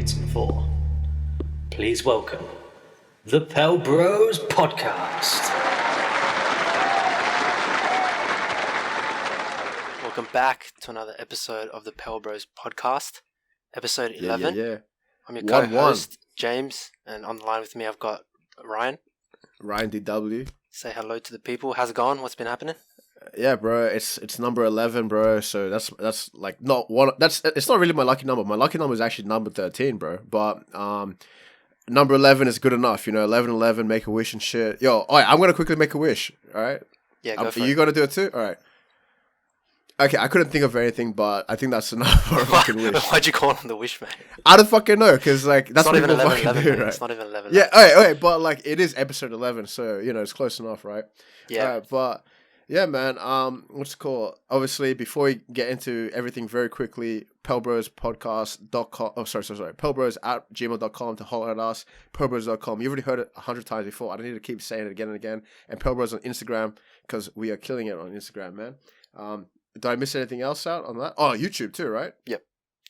written for. Please welcome the Pelbros Podcast. Welcome back to another episode of the Pelbros Podcast, episode 11. Yeah. I'm your co-host, James, and on the line with me I've got Ryan. Ryan DW. Say hello to the people. How's it going? What's been happening? Yeah, bro. It's number 11, bro. So that's like not one. It's not really my lucky number. My lucky number is actually number 13, bro. But number 11 is good enough. 11, make a wish and shit. Yo, all right, I'm gonna quickly make a wish. All right. Yeah, go for it. Are you gonna do it too? All right. Okay, I couldn't think of anything, but I think that's enough for a fucking wish. Why'd you call him the wish, man? I don't fucking know, because like that's not what even people 11, fucking 11, do, right? It's not even 11. Yeah, okay, but like it is episode 11, so it's close enough, right? Yeah. But yeah, man. What's it called? Obviously, before we get into everything very quickly, pelbrospodcast.com. Oh, sorry. pelbros@gmail.com to holler at us. Pelbros.com. You already heard it 100 times before. I don't need to keep saying it again and again. And Pelbros on Instagram, because we are killing it on Instagram, man. Did I miss anything else out on that? Oh, YouTube too, right? Yep.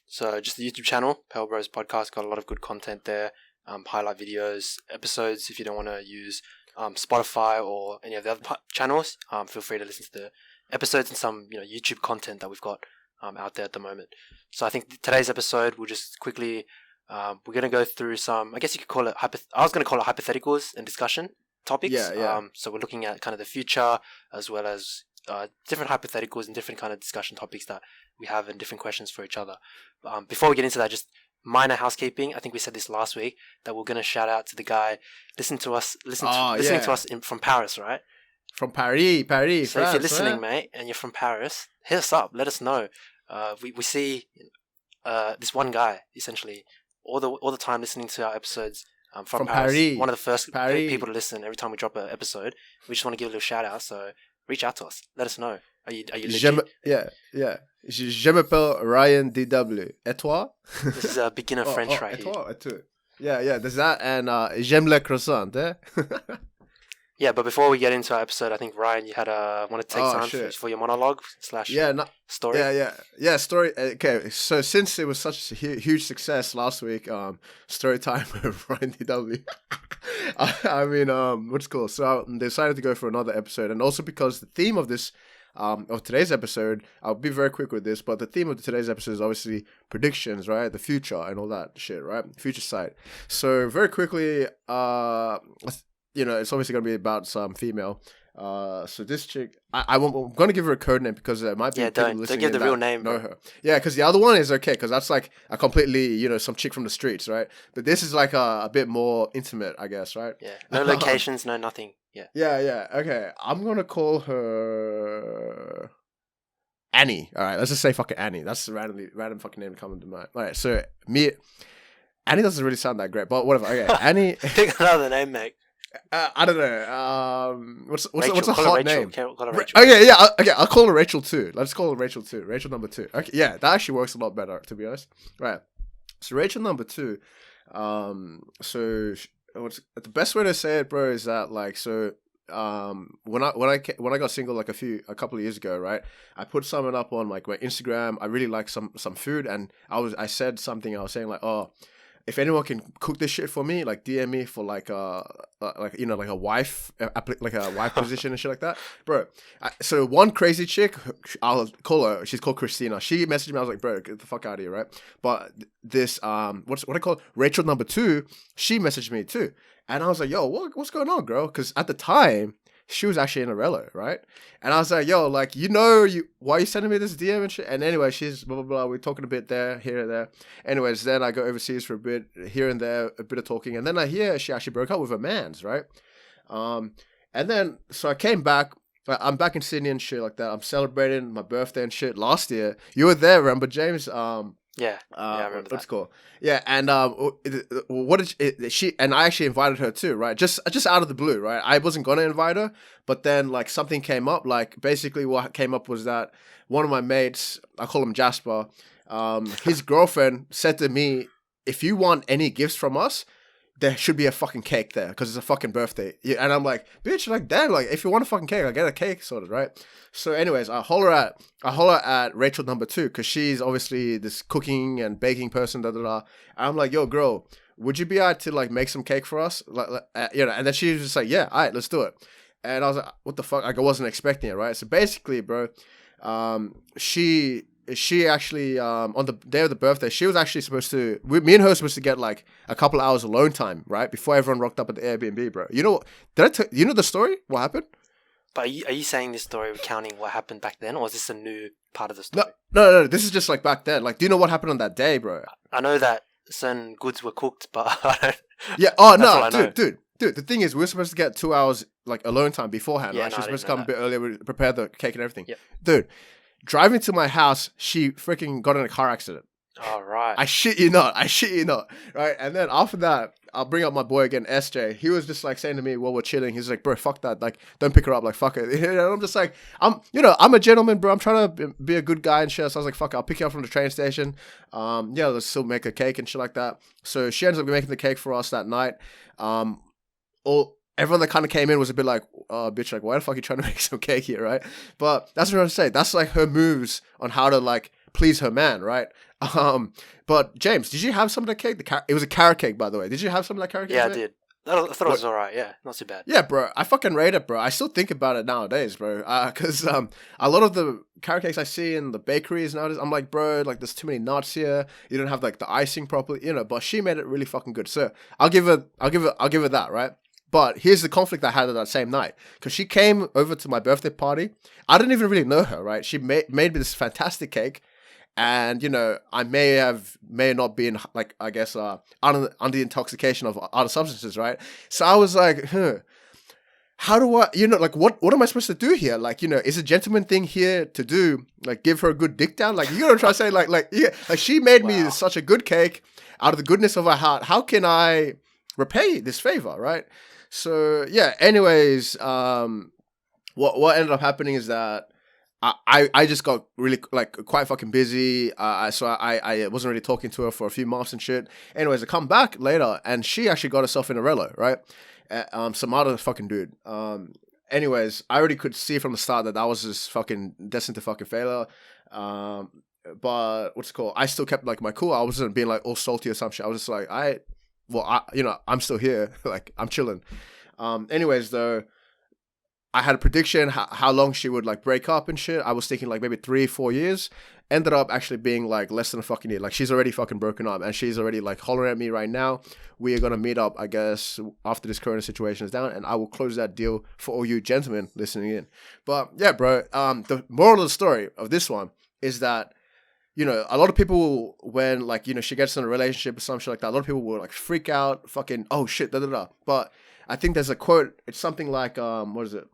So just the YouTube channel, Pelbros Podcast, got a lot of good content there. Highlight videos, episodes. If you don't want to use Spotify or any of the other channels, feel free to listen to the episodes and some YouTube content that we've got out there at the moment. So I think today's episode we'll just quickly we're gonna go through some. I guess you could call it I was gonna call it hypotheticals and discussion topics. Yeah. So we're looking at kind of the future as well as different hypotheticals and different kind of discussion topics that we have and different questions for each other. Before we get into that, just minor housekeeping. I think we said this last week that we're gonna shout out to the guy listening to us from Paris, right? From Paris, So France, if you're listening, man. mate, and you're from Paris, hit us up. Let us know. We see this one guy essentially all the time listening to our episodes from Paris. One of the first people to listen every time we drop an episode. We just want to give a little shout out. So reach out to us. Let us know. Are you legit? Yeah. Je m'appelle Ryan DW. Et toi? This is a beginner French right et here. toi, et toi. Yeah, there's that, and j'aime le croissant, eh? Yeah, but before we get into our episode, I think Ryan, you had want to take time for your monologue / story. Yeah. Story. Okay, so since it was such a huge success last week, story time with Ryan DW. I mean, what's cool. So I decided to go for another episode, and also because the theme of this. Of today's episode, I'll be very quick with this, but the theme of today's episode is obviously predictions, right? The future and all that shit, right? Future sight. So very quickly, it's obviously going to be about some female. So this chick, I'm going to give her a code name because there might be people listening. Don't give the real name. Know her. Yeah, because the other one is okay, because that's like a completely, some chick from the streets, right? But this is like a bit more intimate, I guess, right? Yeah. No locations, no nothing. Yeah. Yeah. Okay, I'm going to call her Annie. All right, let's just say fucking Annie. That's the random fucking name to come into mind. All right, so Annie doesn't really sound that great, but whatever. Okay, Annie. Pick another name, mate. I don't know. What's a call hot Rachel. name? Call her Rachel. Okay, yeah. Okay, I'll call her Rachel too. Let's call her Rachel too. Rachel number 2. Okay, yeah, that actually works a lot better, to be honest. Right. So Rachel number 2. What's the best way to say it, bro? Is that like when I got single like a couple of years ago, right? I put something up on like my Instagram. I really like some food, and I said something. I was saying like, oh, if anyone can cook this shit for me, like DM me for like a wife position and shit like that, bro. So one crazy chick, I'll call her. She's called Christina. She messaged me. I was like, bro, get the fuck out of here, right? But this what I call Rachel number 2, she messaged me too, and I was like, yo, what's going on, girl? Because at the time, she was actually in a relo, right? And I was like, yo, like, why are you sending me this DM and shit? And anyway, she's blah, blah, blah. We're talking a bit there, here and there. Anyways, then I go overseas for a bit, here and there, a bit of talking. And then I hear she actually broke up with her mans, right? And then, so I came back. I'm back in Sydney and shit like that. I'm celebrating my birthday and shit last year. You were there, remember, James? Yeah, I remember that. That's cool. Yeah, and what did she? And I actually invited her too, right? Just out of the blue, right? I wasn't gonna invite her, but then like something came up. Like basically, what came up was that one of my mates, I call him Jasper, his girlfriend said to me, "If you want any gifts from us, there should be a fucking cake there because it's a fucking birthday. Yeah, and I'm like, bitch, like, damn, like, if you want a fucking cake, I get a cake sorted, right? So, anyways, I holler at Rachel number 2 because she's obviously this cooking and baking person. Da da da. I'm like, yo, girl, would you be alright to like make some cake for us? Like, and then she was just like, yeah, alright, let's do it. And I was like, what the fuck? Like, I wasn't expecting it, right? So basically, bro, she actually on the day of the birthday, she was actually supposed to. Me and her were supposed to get like a couple of hours alone time, right, before everyone rocked up at the Airbnb, bro. You know, you know the story? What happened? But are you saying this story recounting what happened back then, or is this a new part of the story? No. This is just like back then. Like, do you know what happened on that day, bro? I know that certain goods were cooked, but I don't. Yeah. Oh no, dude. The thing is, we were supposed to get 2 hours like alone time beforehand. Yeah, right? no, She was I supposed to didn't come a bit earlier, we prepare the cake and everything. Yep. Dude, driving to my house, she freaking got in a car accident. All right. I shit you not. Right. And then after that, I'll bring up my boy again, SJ. He was just like saying to me while we're chilling, he's like, bro, fuck that. Like, don't pick her up. Like, fuck it. And I'm just like, I'm a gentleman, bro. I'm trying to be a good guy and shit. So I was like, fuck it. I'll pick you up from the train station. Yeah, let's still make a cake and shit like that. So she ends up making the cake for us that night. Everyone that kind of came in was a bit like, oh, bitch, like, why the fuck are you trying to make some cake here, right? But that's what I'm saying. That's like her moves on how to like please her man, right? But James, did you have some of that cake? It was a carrot cake, by the way. Did you have some of that carrot cake? Yeah, I did. I thought it was alright. Yeah, not too bad. Yeah, bro. I fucking rate it, bro. I still think about it nowadays, bro. Because a lot of the carrot cakes I see in the bakeries nowadays, I'm like, bro, like there's too many nuts here. You don't have like the icing properly, you know. But she made it really fucking good. So I'll give it that, right? But here's the conflict I had that same night. Because she came over to my birthday party. I didn't even really know her, right? She made me this fantastic cake. And, you know, I may not be in, like, I guess, under the intoxication of other substances, right? So I was like, how do I, you know, like, what am I supposed to do here? Like, you know, is a gentleman thing here to do, like, give her a good dick down? Like, you know what I'm trying to say? Like, yeah, like, she made me such a good cake out of the goodness of her heart. How can I repay this favor, right? So yeah, anyways, what ended up happening is that I just got really like quite fucking busy. So I wasn't really talking to her for a few months and shit. Anyways, I come back later and she actually got herself in a relo, right? Some other fucking dude. Anyways, I already could see from the start that was just fucking destined to fucking failure. But what's it called? I still kept like my cool. I wasn't being like all salty or some shit. I was just like, I'm still here. Like, I'm chilling. Anyways, though, I had a prediction how long she would like break up and shit. I was thinking like maybe 3-4 years. Ended up actually being like less than a fucking year. Like, she's already fucking broken up and she's already like hollering at me right now. We are gonna meet up, I guess, after this corona situation is down, and I will close that deal for all you gentlemen listening in. But yeah, bro. The moral of the story of this one is that, you know, a lot of people, when, like, you know, she gets in a relationship or some shit like that, a lot of people will, like, freak out, fucking, oh, shit, da-da-da. But I think there's a quote, it's something like, what is it?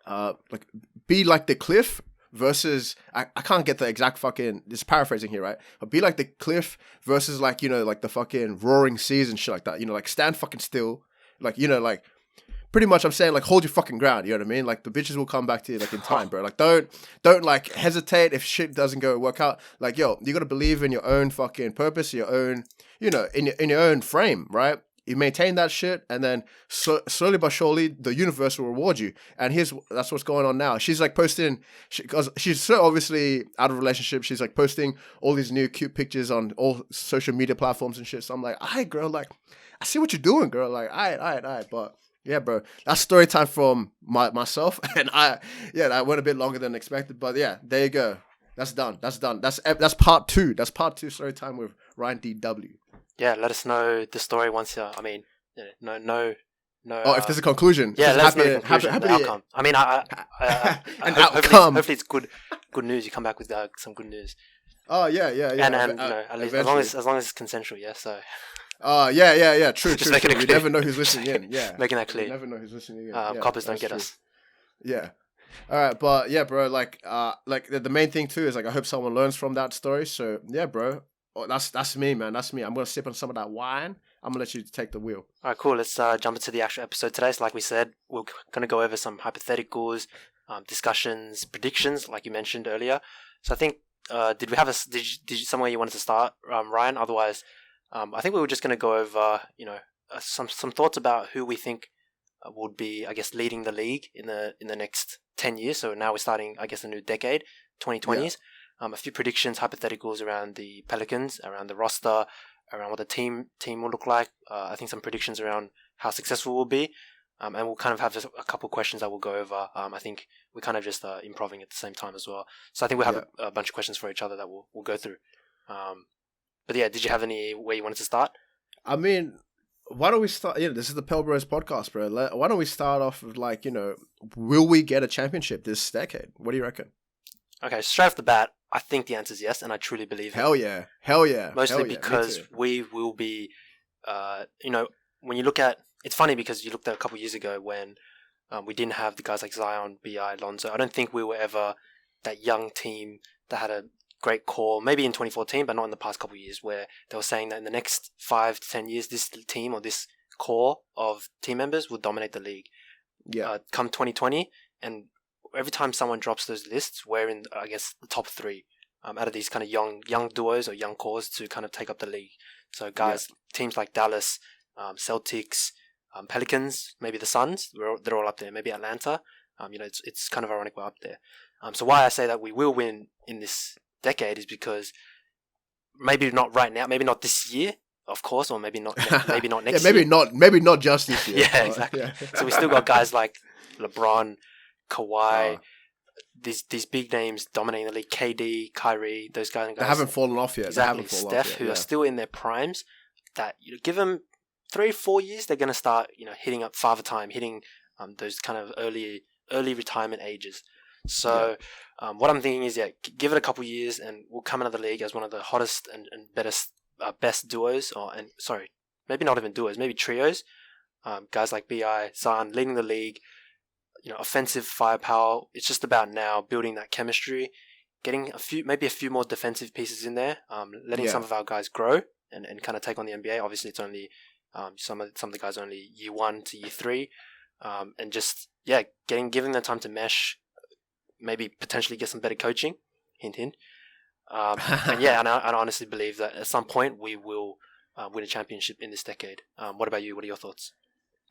Like, be like the cliff versus, I can't get the exact fucking, it's paraphrasing here, right? But be like the cliff versus, like, you know, like the fucking roaring seas and shit like that. You know, like, stand fucking still. Like, you know, like, pretty much I'm saying, like, hold your fucking ground, you know what I mean? Like, the bitches will come back to you, like, in time, bro. Like, don't like hesitate if shit doesn't go work out. Like, yo, you gotta believe in your own fucking purpose, your own, you know, in your own frame, right? You maintain that shit, and then slowly but surely, the universe will reward you. And that's what's going on now. She's like posting, because she's so obviously out of relationship. She's like posting all these new cute pictures on all social media platforms and shit. So I'm like, all right, girl, like, I see what you're doing, girl. Like, all right. But yeah, bro, that's story time from myself. And I went a bit longer than expected. But yeah, there you go. That's done. That's part 2. That's part 2 story time with Ryan DW. Yeah, let us know the story once. I mean, no. Oh, if there's a conclusion. Yeah, let us know the conclusion, the outcome. I mean, hopefully it's good news. You come back with some good news. Oh yeah. And you know, at least as long as it's consensual. Yeah. So. Yeah. True. Just making it clear. You never know who's listening in. Yeah. Making that clear. You never know who's listening in. Coppers don't get us. Yeah. All right, but yeah, bro. Like the main thing too is like I hope someone learns from that story. So yeah, bro. Oh, that's me, man. That's me. I'm gonna sip on some of that wine. I'm gonna let you take the wheel. All right, cool. Let's jump into the actual episode today. So, like we said, we're gonna go over some hypotheticals, discussions, predictions, like you mentioned earlier. So, I think did you somewhere you wanted to start, Ryan? Otherwise, I think we were just gonna go over, you know, some thoughts about who we think would be, I guess, leading the league in the next 10 years. So now we're starting, I guess, a new decade, 2020s. A few predictions, hypotheticals around the Pelicans, around the roster, around what the team will look like. I think some predictions around how successful we'll be. And we'll kind of have just a couple of questions that we'll go over. I think we're kind of just improving at the same time as well. So I think we'll have a bunch of questions for each other that we'll go through. But yeah, did you have any where you wanted to start? I mean, why don't we start? This is the Pelbros Podcast, bro. Why don't we start off with will we get a championship this decade? What do you reckon? Okay, straight off the bat, I think the answer is yes, and I truly believe it. Hell yeah. Mostly because we will be, when you look at, it's funny because you looked at a couple of years ago when we didn't have the guys like Zion, BI, Lonzo. I don't think we were ever that young team that had a great core, maybe in 2014, but not in the past couple of years, where they were saying that in the next 5 to 10 years, this team or this core of team members will dominate the league. Yeah. Come 2020, and every time someone drops those lists, we're in, I guess, the top 3 out of these kind of young duos or young cores to kind of take up the league. So guys, teams like Dallas, Celtics, Pelicans, maybe the Suns, they're all up there. Maybe Atlanta. It's kind of ironic we're up there. So why I say that we will win in this decade is because maybe not right now, maybe not this year, of course, or maybe not next year. year. Maybe not just this year. Yeah, exactly. Yeah. So we still got guys like LeBron, Kawhi, these big names dominating the league. KD, Kyrie, those guys. They haven't fallen off yet. Exactly. Steph, who are still in their primes. That give them 3-4 years, they're going to start hitting up Father Time, hitting those kind of early retirement ages. So what I'm thinking is, give it a couple years, and we'll come into the league as one of the hottest and best duos, maybe not even duos, maybe trios. Guys like BI, Zion leading the league. Offensive firepower. It's just about now building that chemistry, getting maybe a few more defensive pieces in there, letting some of our guys grow and kind of take on the NBA. Obviously, it's only some of the guys only year 1 to year 3, and just giving them time to mesh. Maybe potentially get some better coaching. Hint, hint. And I honestly believe that at some point we will win a championship in this decade. What about you? What are your thoughts?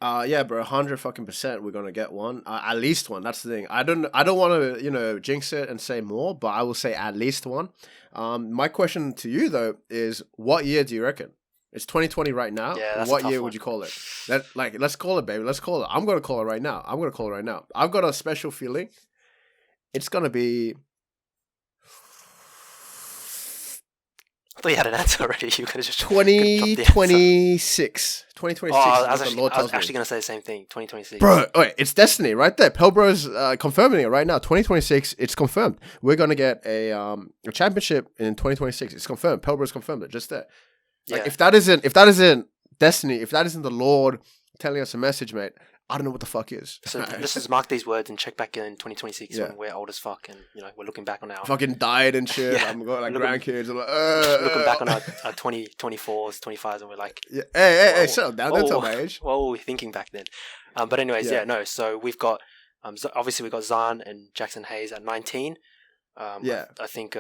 Yeah, bro, 100% we're gonna get one. At least one. That's the thing. I don't want to jinx it and say more, but I will say at least one. My question to you though is, what year do you reckon? It's 2020 right now. Yeah, that's what a year tough would you call it? Let's call it, baby. Let's call it. I'm gonna call it right now. I've got a special feeling. It's gonna be. I thought you had an answer already. You could have just 2026. 2026. I was actually going to say the same thing. 2026. Bro, it's destiny right there. Pelbros confirming it right now. 2026. It's confirmed. We're gonna get a championship in 2026. It's confirmed. Pelbros confirmed it just there. If that isn't destiny, if that isn't the Lord telling us a message, mate, I don't know what the fuck is. So let's just mark these words and check back in 2026 when we're old as fuck and we're looking back on our fucking died and shit. I'm got grandkids. I'm looking back on our 24s, 25s, and we're like, hey, settle down. Don't tell my age. What were we thinking back then? But anyways, So we've got obviously we got Zion and Jackson Hayes at 19. I think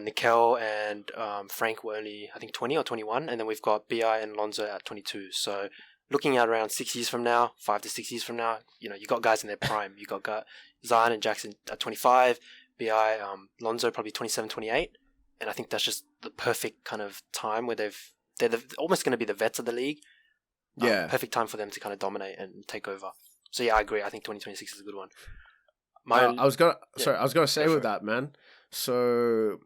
Nickel and Frank were only 20 or 21, and then we've got BI and Lonzo at 22. So looking at around 6 years from now, 5 to 6 years from now, you got guys in their prime. You got Zion and Jackson at 25, BI, Lonzo probably 27, 28, and I think that's just the perfect kind of time where they're almost going to be the vets of the league. Perfect time for them to kind of dominate and take over. So I agree. I think 2026 is a good one. I was gonna say with that, man. So,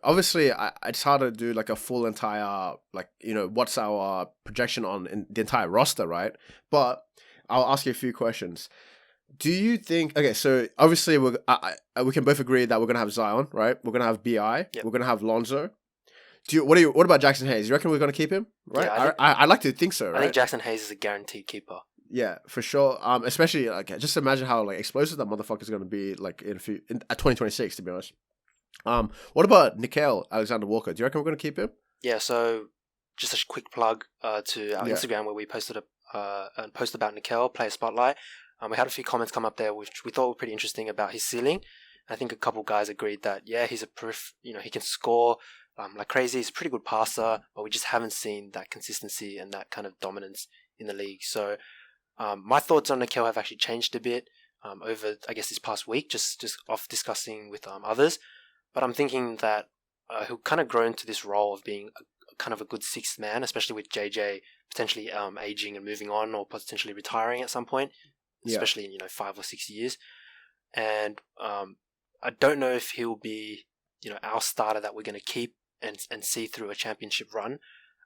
obviously it's hard to do like a full entire, what's our projection on the entire roster, right? But I'll ask you a few questions. Do you think, okay, so obviously we can both agree that we're going to have Zion, right? We're going to have BI. Yep. We're going to have Lonzo. What about Jackson Hayes? You reckon we're going to keep him? Right? Yeah, I like to think so, right? I think Jackson Hayes is a guaranteed keeper. Yeah, for sure. Especially just imagine how explosive that motherfucker is going to be at 2026, to be honest. What about Nickel Alexander-Walker? Do you reckon we're going to keep him? Yeah, so just a quick plug to our Instagram where we posted a post about Nickel, Player Spotlight. We had a few comments come up there which we thought were pretty interesting about his ceiling. I think a couple guys agreed that he's a proof, he can score like crazy. He's a pretty good passer, but we just haven't seen that consistency and that kind of dominance in the league. So my thoughts on Nickel have actually changed a bit over, I guess, this past week, just off discussing with others. But I'm thinking that he'll kind of grow into this role of being kind of a good sixth man, especially with JJ potentially aging and moving on, or potentially retiring at some point, especially in 5 or 6 years. And I don't know if he'll be our starter that we're going to keep and see through a championship run.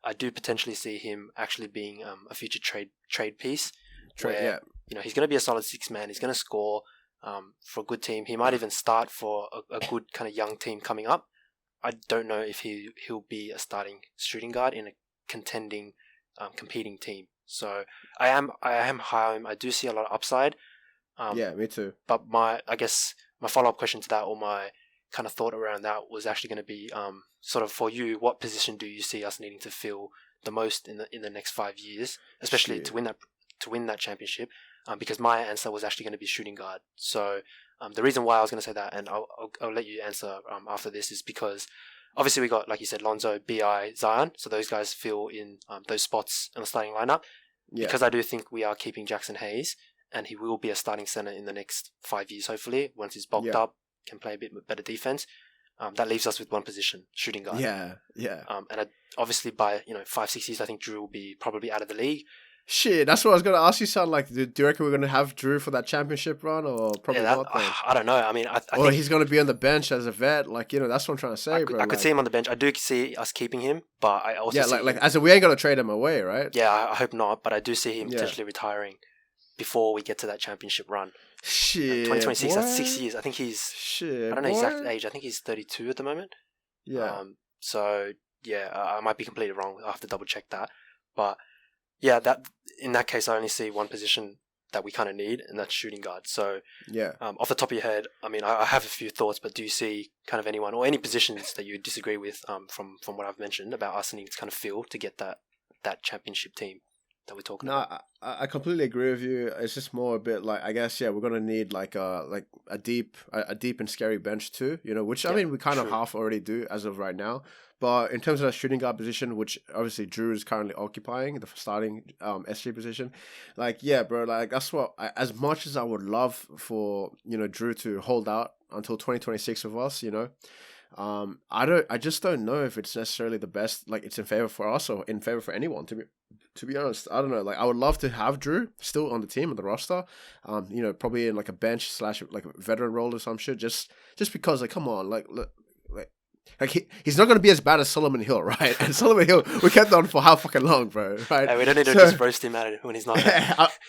I do potentially see him actually being a future trade piece. He's going to be a solid six man. He's going to score for a good team. He might even start for a good kind of young team coming up. I don't know if he'll be a starting shooting guard in a contending, competing team. So I am high on him. I do see a lot of upside. Me too. But my follow-up question to that, or my kind of thought around that, was actually going to be sort of for you, what position do you see us needing to fill the most in the next 5 years, especially to win that championship? Because my answer was actually going to be shooting guard. So the reason why I was going to say that, and I'll let you answer after this, is because obviously we got, like you said, Lonzo, Bi, Zion. So those guys fill in those spots in the starting lineup. Yeah. Because I do think we are keeping Jackson Hayes, and he will be a starting center in the next 5 years, hopefully, once he's bulked up, can play a bit better defense. That leaves us with one position, shooting guard. And obviously by 5-6 years, I think Drew will be probably out of the league. Shit, that's what I was going to ask you, son. Like, do you reckon we're going to have Drew for that championship run, or probably not? I don't know. I mean, I think he's going to be on the bench as a vet. Like, that's what I'm trying to say, bro. I could see him on the bench. I do see us keeping him, but I also see we ain't going to trade him away, right? Yeah, I hope not. But I do see him potentially retiring before we get to that championship run. Shit, 2026. That's 6 years. I think he's. Shit, I don't know exact age. I think he's 32 at the moment. Yeah. I might be completely wrong. I'll have to double check that, but. Yeah, that in that case, I only see one position that we kind of need, and that's shooting guard. So, off the top of your head, I mean, I have a few thoughts, but do you see kind of anyone or any positions that you disagree with from what I've mentioned about us needing to kind of fill to get that championship team that we're talking about? No, I completely agree with you. It's just more a bit like, I guess, we're gonna need like a deep and scary bench too. Which I mean we kind of half already do as of right now. But in terms of the shooting guard position, which obviously Drew is currently occupying, the starting SG position, bro, that's what, as much as I would love for, Drew to hold out until 2026 with us, I just don't know if it's necessarily the best, it's in favor for us or in favor for anyone, to be honest. I don't know. I would love to have Drew still on the team, on the roster, probably in a bench / a veteran role or some shit, just because, come on, he's not going to be as bad as Solomon Hill, right? And Solomon Hill, we kept on for how fucking long, bro, right? Hey, we don't need to just roast him at it when he's not.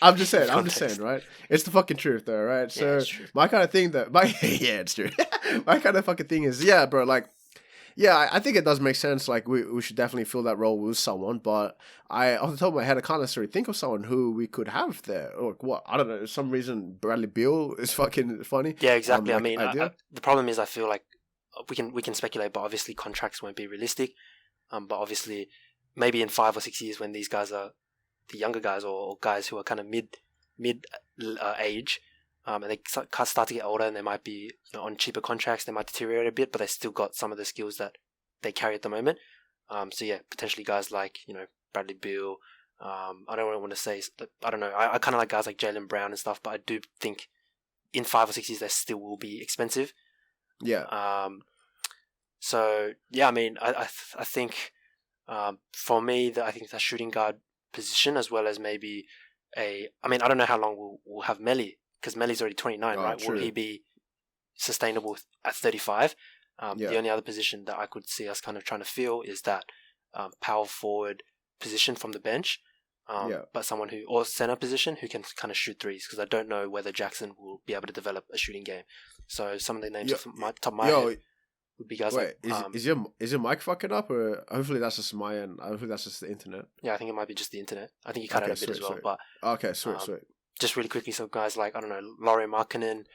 I'm just saying, right? It's the fucking truth, though, right? So my kind of thing it's true. My kind of fucking thing is, bro, I think it does make sense. We should definitely fill that role with someone, but off the top of my head, I can't necessarily think of someone who we could have there. Or what? I don't know. For some reason, Bradley Beal is fucking funny. Yeah, exactly. I mean, the problem is, I feel like we can speculate, but obviously contracts won't be realistic. But obviously, maybe in 5 or 6 years, when these guys are the younger guys or guys who are kind of mid age, and they start to get older, and they might be on cheaper contracts, they might deteriorate a bit, but they still got some of the skills that they carry at the moment. Potentially guys like Bradley Beal. I don't really want to say, I don't know. I kind of like guys like Jaylen Brown and stuff, but I do think in 5 or 6 years they still will be expensive. Yeah. I mean, I think for me, I think the shooting guard position, as well as maybe I don't know how long we'll have Melly, because Melly's already 29, right? True. Will he be sustainable at 35? The only other position that I could see us kind of trying to fill is that power forward position from the bench, but someone or center position who can kind of shoot threes, because I don't know whether Jackson will be able to develop a shooting game. So some of the names off my top of my head would be guys is your mic fucking up, or hopefully that's just my end? Hopefully that's just the internet. Yeah, I think it might be just the internet. I think you cut out a bit as well. Sweet. But okay, sweet. Just really quickly, some guys like, I don't know, Lauri Markkanen,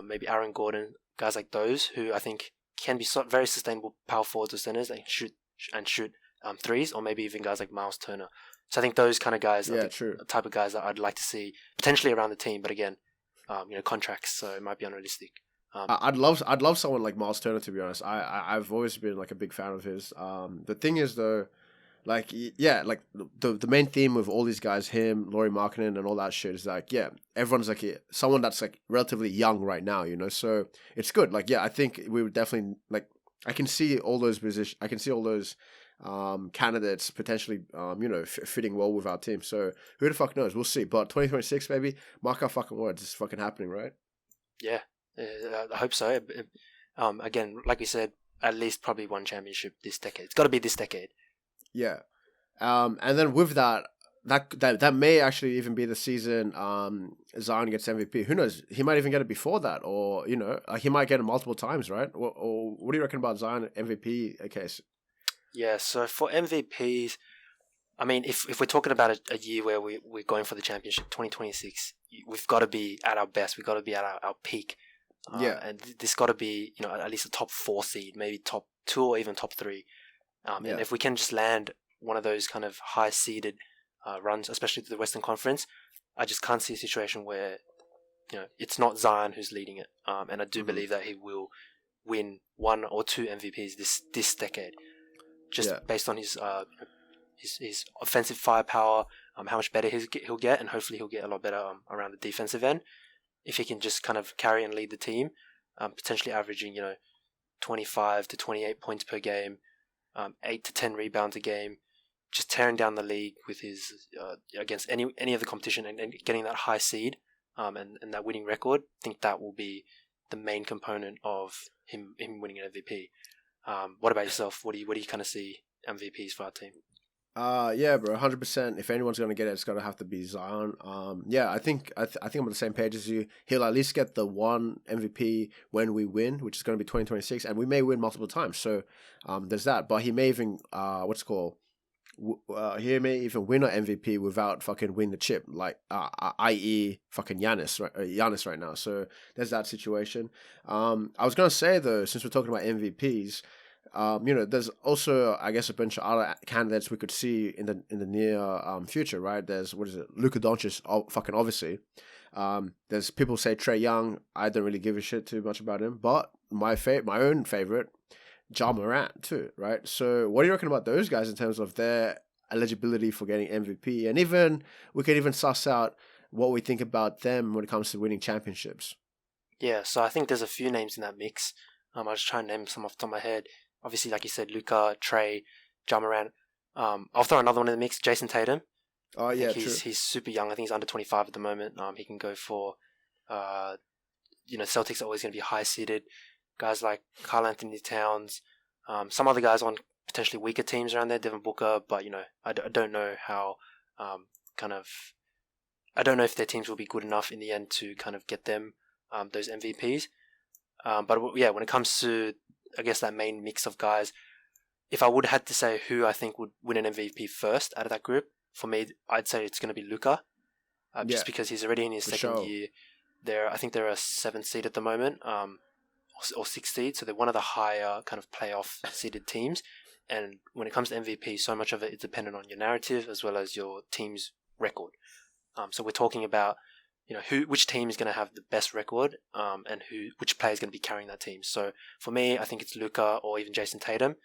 maybe Aaron Gordon, guys like those who I think can be very sustainable power forwards or centers. They shoot threes, or maybe even guys like Miles Turner. So I think those kind of guys are the type of guys that I'd like to see potentially around the team. But again, contracts, so it might be unrealistic. I'd love someone like Miles Turner, to be honest. I've always been like a big fan of his. The thing is though, like yeah, like the main theme of all these guys, him, Laurie Markkinen, and all that shit is like, yeah, everyone's like someone that's like relatively young right now, you know. So it's good. Like yeah, I think we would definitely like. I can see all those positions. I can see all those candidates potentially fitting well with our team. So who the fuck knows? We'll see. But 2026, baby, mark our fucking words. It's fucking happening, right? Yeah, I hope so. Again, like we said, at least probably one championship this decade. It's got to be this decade. Yeah. And then with that may actually even be the season Zion gets MVP. Who knows? He might even get it before that, or he might get it multiple times, right? Or what do you reckon about Zion MVP case? Yeah. So for MVPs, I mean, if we're talking about a year where we're going for the championship, 2026, we've got to be at our best. We've got to be at our peak. And this got to be at least a top 4 seed, maybe top 2 or even top 3. And if we can just land one of those kind of high seeded runs, especially to the Western Conference, I just can't see a situation where it's not Zion who's leading it. And I do believe that he will win 1 or 2 MVPs this decade, just based on his offensive firepower, how much better he'll get, and hopefully he'll get a lot better around the defensive end. If he can just kind of carry and lead the team, potentially averaging 25 to 28 points per game, 8 to 10 rebounds a game, just tearing down the league with his against any of the competition and getting that high seed and that winning record. I think that will be the main component of him winning an MVP. What about yourself? What do you kind of see MVPs for our team? Yeah, bro, 100%. If anyone's gonna get it, it's gonna have to be Zion. Yeah, I think I'm on the same page as you. He'll at least get the one MVP when we win, which is gonna be 2026, and we may win multiple times. So, there's that. But he may even he may even win an MVP without fucking winning the chip, like i.e. fucking Giannis right now. So there's that situation. I was gonna say though, since we're talking about MVPs. There's also, I guess, a bunch of other candidates we could see in the near future, right? There's Luka Doncic, fucking obviously. There's people say Trae Young. I don't really give a shit too much about him, but my own favorite, Ja Morant too, right? So, what do you reckon about those guys in terms of their eligibility for getting MVP? And even we could even suss out what we think about them when it comes to winning championships. Yeah, so I think there's a few names in that mix. I'll just try and name some off the top of my head. Obviously, like you said, Luka, Trae, Ja Morant. I'll throw another one in the mix, Jason Tatum. Oh, yeah, true. He's super young. I think he's under 25 at the moment. He can go for, Celtics are always going to be high-seeded. Guys like Karl Anthony Towns. Some other guys on potentially weaker teams around there, Devin Booker. But, I don't know how I don't know if their teams will be good enough in the end to kind of get them those MVPs. But, yeah, when it comes to I guess that main mix of guys, if I would have had to say who I think would win an MVP first out of that group, for me, I'd say it's going to be Luka, just because he's already in his second year. I think they're a 7th seed at the moment, or 6th seed, so they're one of the higher kind of playoff seeded teams. And when it comes to MVP, so much of it is dependent on your narrative as well as your team's record. So we're talking about which team is going to have the best record, and which player is going to be carrying that team. So for me, I think it's Luka or even Jason Tatum,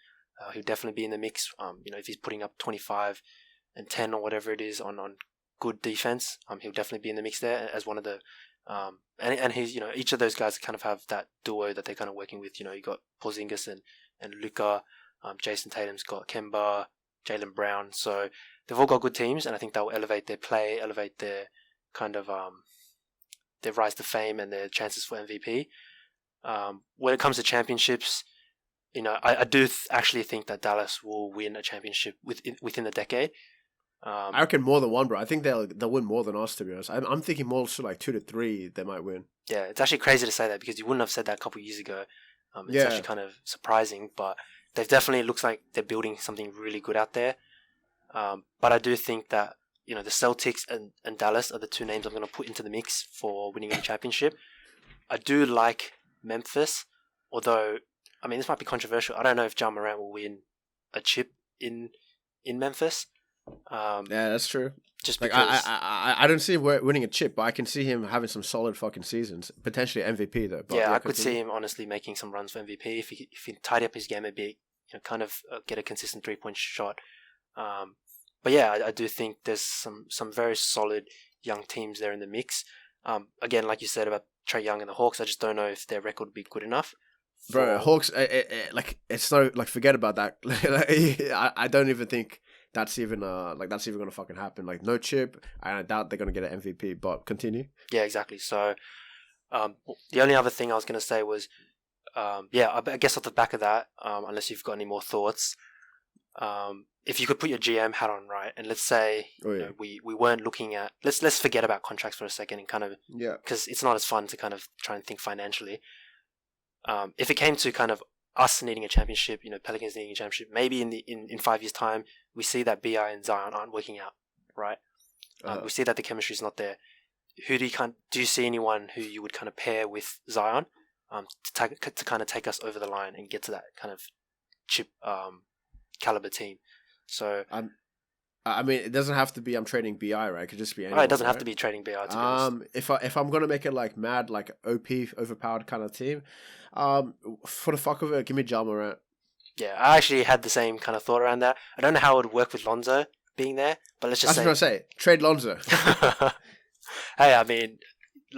who'll definitely be in the mix. If he's putting up 25 and 10 or whatever it is on good defense, he'll definitely be in the mix there as one of the. And he's each of those guys kind of have that duo that they're kind of working with. You got Porzingis and Luka. Jason Tatum's got Kemba, Jaylen Brown. So they've all got good teams, and I think that will elevate their play, elevate their kind of their rise to fame and their chances for MVP. When it comes to championships, I do actually think that Dallas will win a championship within the decade. I reckon more than one, bro. I think they'll win more than us, to be honest. I'm thinking more so like 2 to 3 they might win. Yeah, it's actually crazy to say that because you wouldn't have said that a couple of years ago. It's actually kind of surprising, but they've definitely looks like they're building something really good out there. But I do think that the Celtics and Dallas are the 2 names I'm going to put into the mix for winning a championship. I do like Memphis, although, I mean, this might be controversial. I don't know if Ja Morant will win a chip in Memphis. Yeah, that's true. Just Like because. I don't see him winning a chip, but I can see him having some solid fucking seasons. Potentially MVP though. But Yeah, I could continue. see him honestly making some runs for MVP if he tidy up his game a bit, kind of get a consistent 3-point shot. But yeah, I do think there's some very solid young teams there in the mix. Again, like you said about Trae Young and the Hawks, I just don't know if their record would be good enough. Bro, Hawks, like it's no like forget about that. I don't even think that's even that's even gonna fucking happen. Like no chip, and I doubt they're gonna get an MVP. But continue. Yeah, exactly. So, the only other thing I was gonna say was, yeah, I guess off the back of that, unless you've got any more thoughts, if you could put your GM hat on, right, and let's say we weren't looking at let's forget about contracts for a second and kind of because it's not as fun to kind of try and think financially. If it came to kind of us needing a championship, Pelicans needing a championship, maybe in 5 years' time, we see that BI and Zion aren't working out, right? We see that the chemistry is not there. Who do you see anyone who you would kind of pair with Zion, to kind of take us over the line and get to that kind of chip caliber team? So I mean, it doesn't have to be I'm trading BI, right? It could just be anyone. It doesn't have right? to be trading BI. To be honest. If I'm gonna make it like mad, like OP overpowered kind of team, for the fuck of it, give me Ja Morant. Yeah, I actually had the same kind of thought around that. I don't know how it would work with Lonzo being there, but let's just That's what I'm gonna say. Trade Lonzo. Hey, I mean,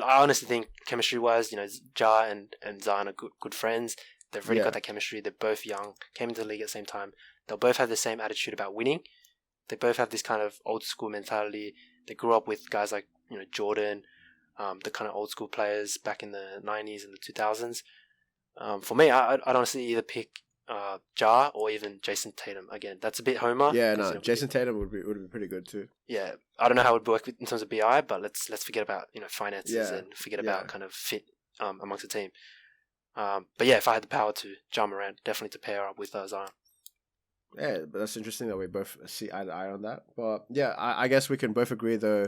I honestly think chemistry-wise, Ja and Zion are good friends. They've really got that chemistry. They're both young, came into the league at the same time. They'll both have the same attitude about winning. They both have this kind of old school mentality. They grew up with guys like Jordan, the kind of old school players back in the 90s and the 2000s. For me, I'd honestly either pick Ja or even Jason Tatum. Again, that's a bit homer. Yeah, no, Jason Tatum would be pretty good too. Yeah, I don't know how it would work in terms of BI, but let's forget about finances and forget about kind of fit amongst the team. But yeah, if I had the power to, Ja Morant, definitely to pair up with Zion. Yeah, but that's interesting that we both see eye to eye on that. But yeah, I guess we can both agree though.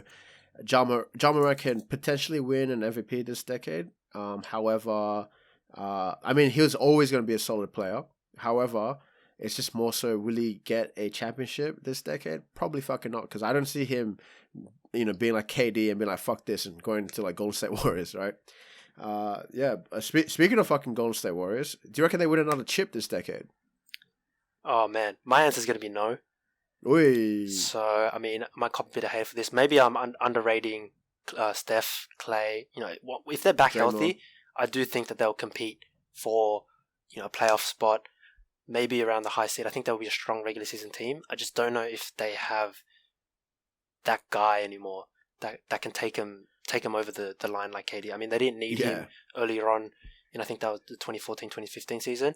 Ja Morant can potentially win an MVP this decade. However, I mean, he was always going to be a solid player. However, it's just more so, will he get a championship this decade? Probably fucking not, because I don't see him, being like KD and being like, fuck this, and going to like Golden State Warriors, right? Speaking of fucking Golden State Warriors, do you reckon they win another chip this decade? Oh man, my answer is going to be no. Oi. So, I mean, I might cop a bit of hate for this. Maybe I'm underrating Steph, Clay. If they're back healthy, I do think that they'll compete for, a playoff spot, maybe around the high seed. I think they'll be a strong regular season team. I just don't know if they have that guy anymore that can take him over the line like KD. I mean, they didn't need him earlier on, and I think that was the 2014-2015 season.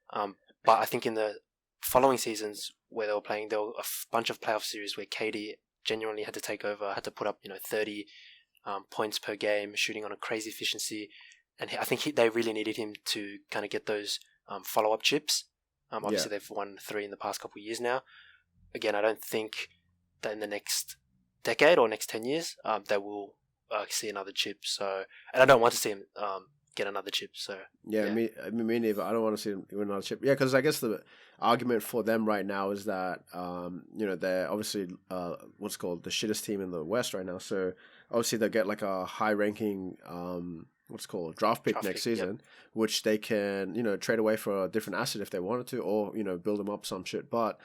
But I think in the following seasons where they were playing, there were a bunch of playoff series where KD genuinely had to take over, had to put up 30 points per game, shooting on a crazy efficiency, and I think they really needed him to kind of get those follow-up chips. Obviously, they've won 3 in the past couple of years now. Again, I don't think that in the next decade or next 10 years they will see another chip. So, and I don't want to see him get another chip. So me neither. I don't want to see them win another chip. Yeah, because I guess the argument for them right now is that they're obviously what's called the shittest team in the West right now. So obviously they'll get like a high ranking draft pick next season, which they can trade away for a different asset if they wanted to, or build them up some shit. But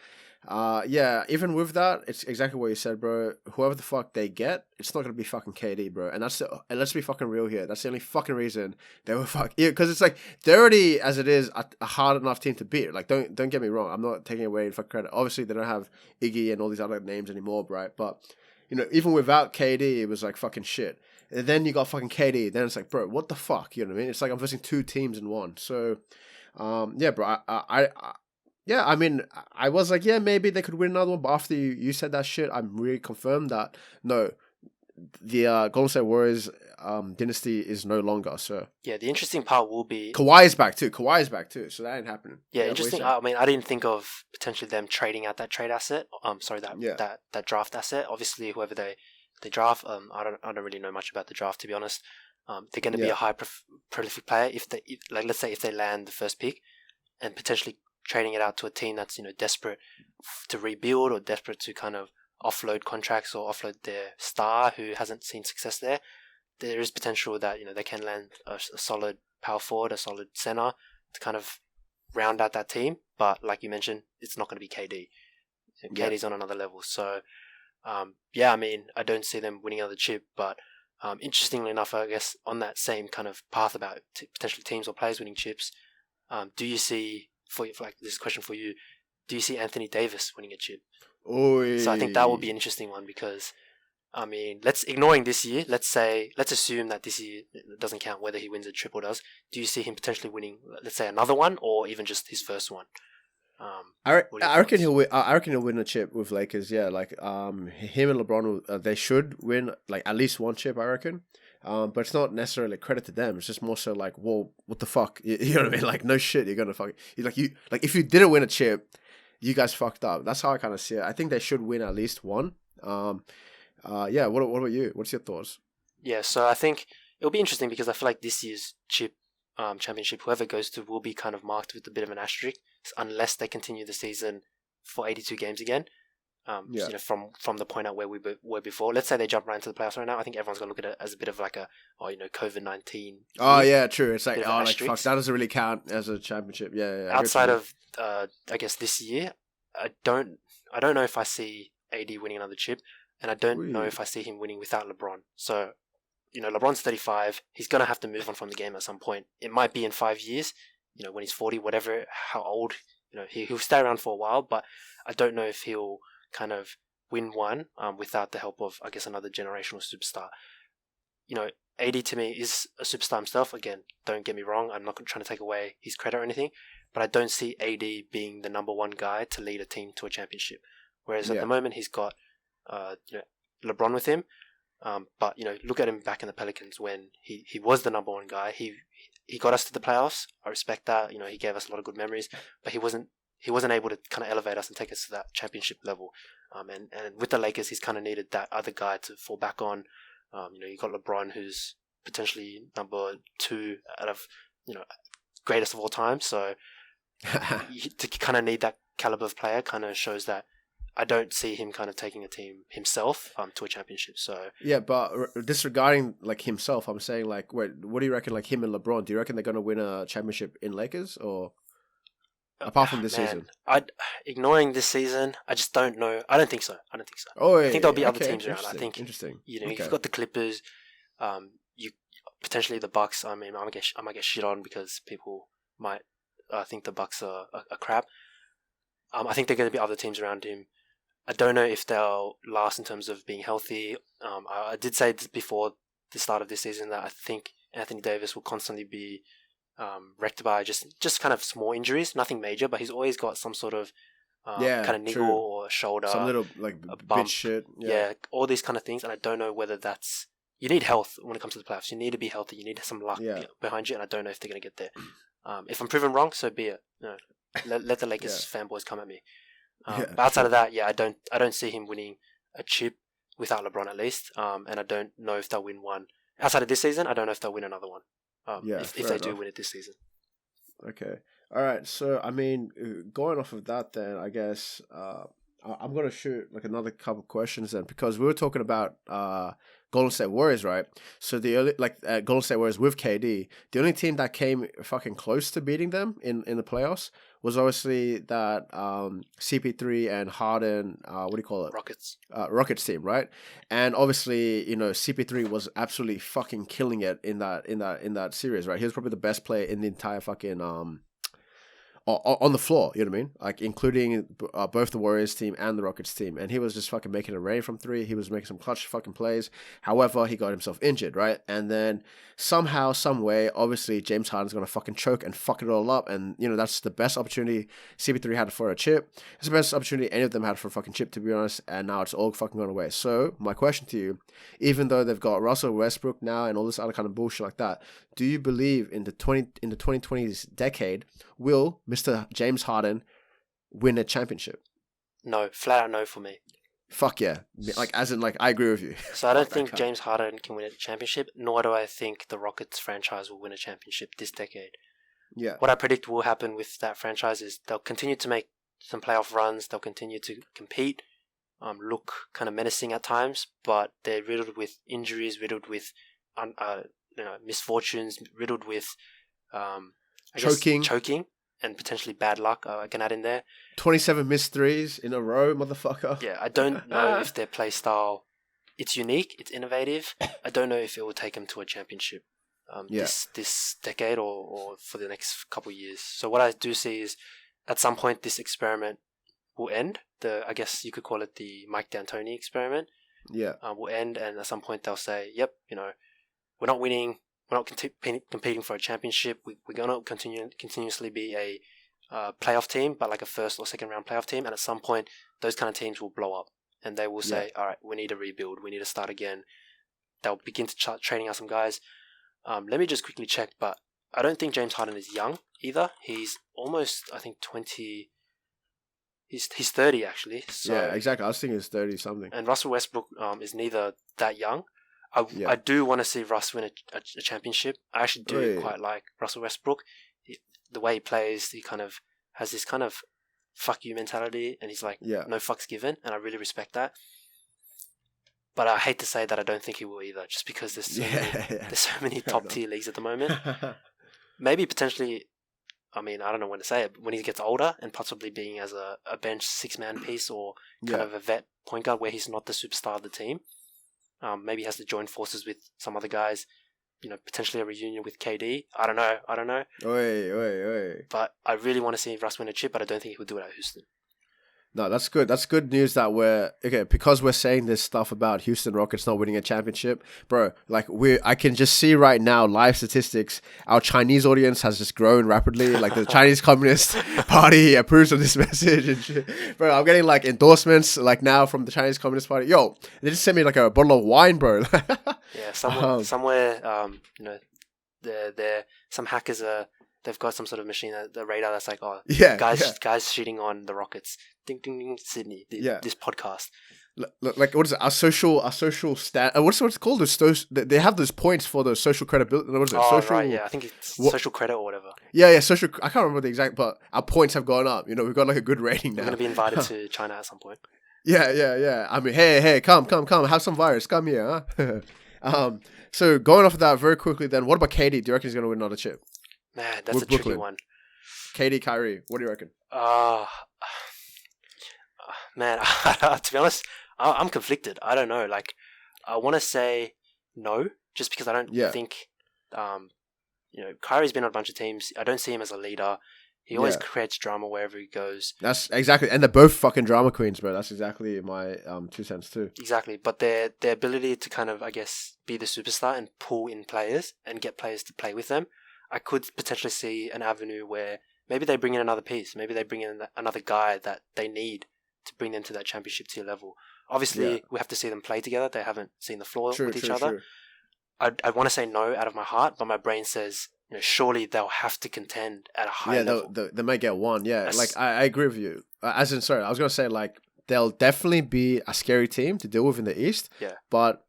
even with that, it's exactly what you said, bro. Whoever the fuck they get, it's not gonna be fucking KD, bro. And and let's be fucking real here. That's the only fucking reason they were because it's like they're already, as it is, a hard enough team to beat. Like, don't get me wrong. I'm not taking away for credit. Obviously, they don't have Iggy and all these other names anymore, right? But even without KD, it was like fucking shit. And then you got fucking KD. Then it's like, bro, what the fuck? You know what I mean? It's like I'm versing 2 teams in one. So, bro, I mean, I was like, maybe they could win another one. But after you said that shit, I'm really confirmed that no, the Golden State Warriors dynasty is no longer. So yeah, the interesting part will be Kawhi is back too. So that ain't happening. Yeah, interesting. I mean, I didn't think of potentially them trading out that trade asset. That draft asset. Obviously, whoever they draft, I don't really know much about the draft, to be honest. They're going to be a high prolific player let's say if they land the first pick, and potentially trading it out to a team that's desperate to rebuild or desperate to kind of offload contracts or offload their star who hasn't seen success there, there is potential that they can land a solid power forward, a solid center to kind of round out that team. But like you mentioned, it's not going to be KD. KD's on another level. So, I mean, I don't see them winning another chip. But interestingly enough, I guess on that same kind of path about potentially teams or players winning chips, do you see, this is a question for you, do you see Anthony Davis winning a chip? Oy. So I think that would be an interesting one because, I mean, ignoring this year, let's assume that this year doesn't count whether he wins a trip or does. Do you see him potentially winning, let's say, another one or even just his first one? I reckon he'll win. I reckon he'll win a chip with Lakers. Yeah, like him and LeBron, they should win like at least one chip. I reckon. But it's not necessarily credit to them. It's just more so like, well, what the fuck? You know what I mean? Like, no shit, you're gonna fuck. Like if you didn't win a chip, you guys fucked up. That's how I kind of see it. I think they should win at least one. Yeah. What about you? What's your thoughts? Yeah. So I think it'll be interesting because I feel like this year's chip championship, whoever goes to, will be kind of marked with a bit of an asterisk unless they continue the season for 82 games again. From the point at where we were before. Let's say they jump right into the playoffs right now. I think everyone's gonna look at it as a bit of like COVID-19. Oh yeah, true. It's like fuck, that doesn't really count as a championship. Yeah. Outside of I guess this year, I don't know if I see AD winning another chip, and I don't know if I see him winning without LeBron. So, LeBron's 35. He's gonna have to move on from the game at some point. It might be in 5 years. When he's 40, whatever, how old. He'll stay around for a while, but I don't know if he'll kind of win one without the help of, I guess, another generational superstar. AD to me is a superstar himself. Again, don't get me wrong. I'm not trying to take away his credit or anything, but I don't see AD being the number one guy to lead a team to a championship. Whereas at the moment he's got, LeBron with him. But look at him back in the Pelicans when he was the number one guy. He got us to the playoffs. I respect that. He gave us a lot of good memories, but he wasn't able to kind of elevate us and take us to that championship level. And with the Lakers, he's kind of needed that other guy to fall back on. You got LeBron, who's potentially number 2 out of, greatest of all time. So to kind of need that caliber of player kind of shows that I don't see him kind of taking a team himself to a championship. So yeah, but disregarding like himself, I'm saying like, wait, what do you reckon? Like him and LeBron, do you reckon they're gonna win a championship in Lakers or apart from this season? Ignoring this season, I just don't know. I don't think so. Oh, I think there'll be other teams around. I think interesting. You've got the Clippers. You potentially the Bucks. I mean, I might get shit on because people might think the Bucks are crap. I think there are going to be other teams around him. I don't know if they'll last in terms of being healthy. I did say before the start of this season that I think Anthony Davis will constantly be wrecked by just kind of small injuries, nothing major, but he's always got some sort of kind of niggle or shoulder, some little like a bump, bitch shit. Yeah, all these kind of things, and I don't know whether that's. You need health when it comes to the playoffs. You need to be healthy. You need some luck behind you, and I don't know if they're going to get there. If I'm proven wrong, so be it. Let the Lakers fanboys come at me. But outside of that, I don't see him winning a chip without LeBron at least. And I don't know if they'll win one outside of this season. I don't know if they'll win another one. If they do win it this season. Okay. All right. So I mean, going off of that, then I guess I'm gonna shoot like another couple questions then, because we were talking about Golden State Warriors, right? So the early Golden State Warriors with KD, the only team that came fucking close to beating them in the playoffs was obviously that CP3 and Harden, what do you call it? Rockets team, right? And obviously, CP3 was absolutely fucking killing it in that series, right? He was probably the best player in the entire fucking on the floor, you know what I mean? Like, including both the Warriors team and the Rockets team. And he was just fucking making it rain from 3. He was making some clutch fucking plays. However, he got himself injured, right? And then somehow, some way, obviously, James Harden's going to fucking choke and fuck it all up. And, that's the best opportunity CP3 had for a chip. It's the best opportunity any of them had for a fucking chip, to be honest. And now it's all fucking gone away. So, my question to you, even though they've got Russell Westbrook now and all this other kind of bullshit like that, do you believe in the 2020s decade, will Mr. James Harden win a championship? No, flat out no for me. Fuck yeah. Like, as in, like, I agree with you. So I don't think James Harden can win a championship, nor do I think the Rockets franchise will win a championship this decade. Yeah. What I predict will happen with that franchise is they'll continue to make some playoff runs, they'll continue to compete, look kind of menacing at times, but they're riddled with injuries, riddled with misfortunes, riddled with choking, and potentially bad luck. I can add in there 27 missed threes in a row, motherfucker. Yeah, I don't know if their play style, it's unique, it's innovative. I don't know if it will take them to a championship this decade or for the next couple of years. So what I do see is at some point this experiment will end. I guess you could call it the Mike D'Antoni experiment. Yeah, will end, and at some point they'll say, "Yep, we're not winning. We're not competing for a championship. We're gonna continuously be a playoff team, but like a first or second round playoff team. And at some point, those kind of teams will blow up, and they will say, "All right, we need to rebuild. We need to start again." They'll begin to start training out some guys. Let me just quickly check, but I don't think James Harden is young either. He's almost, I think, 20. He's 30 actually. So, yeah, exactly. I was thinking it's 30 something. And Russell Westbrook is neither that young. I do want to see Russ win a championship. I actually do quite like Russell Westbrook. The way he plays, he kind of has this kind of fuck you mentality, and he's like, no fucks given, and I really respect that. But I hate to say that I don't think he will either, just because there's so many top tier leagues at the moment. Maybe potentially, I mean, I don't know when to say it, but when he gets older and possibly being as a bench 6-man piece or kind of a vet point guard where he's not the superstar of the team. Maybe he has to join forces with some other guys, potentially a reunion with KD. I don't know. But I really want to see Russ win a chip, but I don't think he will do it at Houston. No, that's good. That's good news that because we're saying this stuff about Houston Rockets not winning a championship, bro. Like I can just see right now live statistics. Our Chinese audience has just grown rapidly. Like the Chinese Communist Party approves of this message and shit. Bro, I'm getting like endorsements like now from the Chinese Communist Party. Yo, they just sent me like a bottle of wine, bro. Yeah, somewhere, some hackers they've got some sort of machine, the radar that's like, guys shooting on the Rockets. Ding, ding, ding, Sydney. This podcast. Like, what is it? Our social stat. What's it called? They have those points for the social credibility. What is it? Social, right, yeah. I think it's social credit or whatever. Yeah, social. I can't remember the exact, but our points have gone up. We've got like a good rating now. We're going to be invited to China at some point. Yeah. I mean, hey, come. Have some virus. Come here, huh? So going off of that very quickly then, what about KD? Do you reckon he's going to win another chip? Man, that's a tricky one. KD Kyrie, what do you reckon? Man, to be honest, I'm conflicted. I don't know. Like, I want to say no, just because I don't think, Kyrie's been on a bunch of teams. I don't see him as a leader. He always creates drama wherever he goes. That's exactly, and they're both fucking drama queens, bro. That's exactly my 2 cents too. Exactly, but their ability to kind of, I guess, be the superstar and pull in players and get players to play with them, I could potentially see an avenue where maybe they bring in another piece. Maybe they bring in another guy that they need to bring them to that championship tier level. Obviously, we have to see them play together. They haven't seen the floor with each other. I want to say no out of my heart, but my brain says, surely they'll have to contend at a high level. They may get one. Yeah, like I agree with you. I was going to say like they'll definitely be a scary team to deal with in the East. Yeah. But